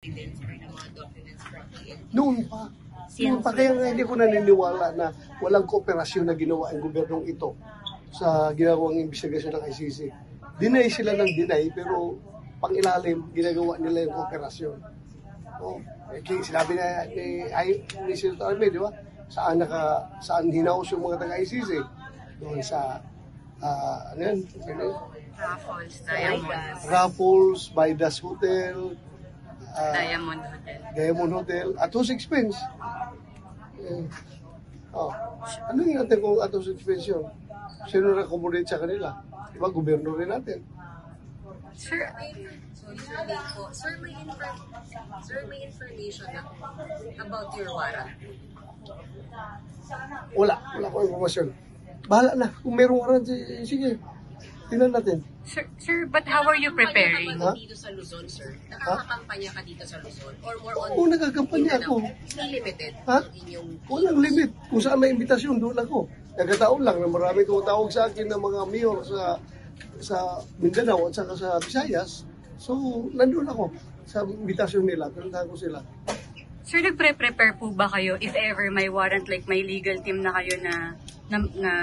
evidence or ng mga documents from PNP. Noon pa, kaya nga hindi ko naniniwala na walang kooperasyon na ginawa ang gobyernong ito sa ginawang investigasyon ng ICC. Deny sila ng deny, pero pang-ilalim, ginagawa nila yung kooperasyon. Sinabi na ni Senator Arme, di ba? Saan hinaos yung mga taga-ICC? Doon sa, ano yan? Raffles, Baidas Hotel, Diamond Hotel, at whose expense? Ano yung natin kung at whose expense yun? Sino na-accommodate sa kanila? Diba, gobyerno rin natin. Sir, may information about your warrant? Wala ko informasyon. Bahala na. Kung merong warrant, sige. Tingnan natin. Sir, but how are you preparing? Dito sa Luzon, sir? Nakakampanya ka dito sa Luzon? Or more on... Oo, nagkakampanya ako. Limited? Walang limit. Kung saan may imbitasyon, doon ako. Nagkataon lang na marami tumutawag sa akin ng mga mayor sa Mindanao at saka sa Visayas. So, nandun ako sa imbitasyon nila. Pinuntahan ko sila. Sir, nagpre-prepare po ba kayo if ever may warrant, like may legal team na kayo na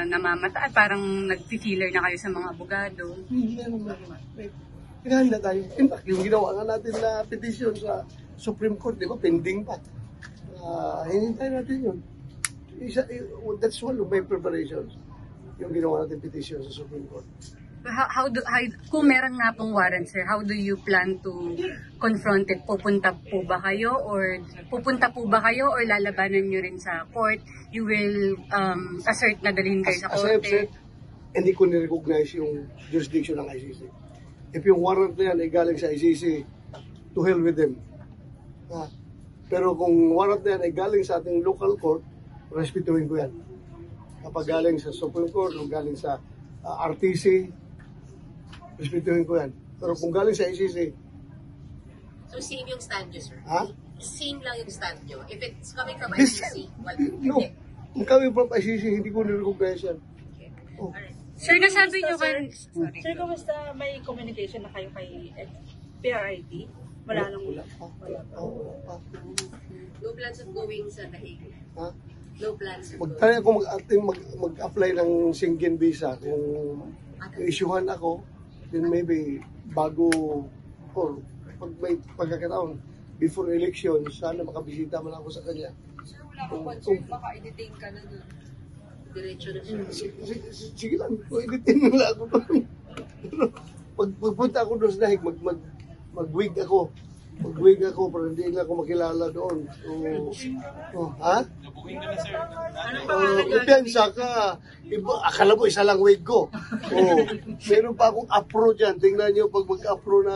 namamata at parang nag-feeler na kayo sa mga abogado? Meron. Pinahanda tayo. In fact, yung ginawa nga natin na petition sa Supreme Court, di ba, pending pa. Hinintay natin yun. That's one of my preparations. Yung ginawa natin petition sa Supreme Court. Kung meron nga pong warrant, sir, how do you plan to confront it? Pupunta po ba kayo or lalabanan nyo rin sa court? You will assert na dalhin kayo sa korte? As I've said, hindi ko ni-recognize yung jurisdiction ng ICC. If yung warrant na yan ay galing sa ICC, to hell with them. Pero kung warrant na yan ay galing sa ating local court, respetuhin ko yan. Kapag galing sa Supreme Court o galing sa RTC, respetuhin ko yan. Pero kung galing sa ICC... So same yung stand nyo, sir? Same lang yung stand nyo? If it's coming from ICC, no. Kung coming from ICC, hindi ko ni-recognize yan. Sir, nasabi nyo kan... Sir, kumusta may communication na kayo kay PRIT? Wala pa. No plans of going sa Hague? No plans of going? Magtry ako mag-apply ng Schengen visa. Kung i-issuehan ako, then maybe bago or pag may pagkakataon before election, sana makabisita man ako sa kanya. Sir, wala akong concern, baka i-detain ka na doon. Diretso na siya. Sige lang, i-detain mo lang ako doon. Pagpunta ako doon sa Hague, mag-wig ako. Mag-wig ako para hindi na ako makilala doon. Kumpiyansa ka. Akala mo isa lang wig ko. Meron pa akong afro dyan. Tingnan nyo pag mag-afro na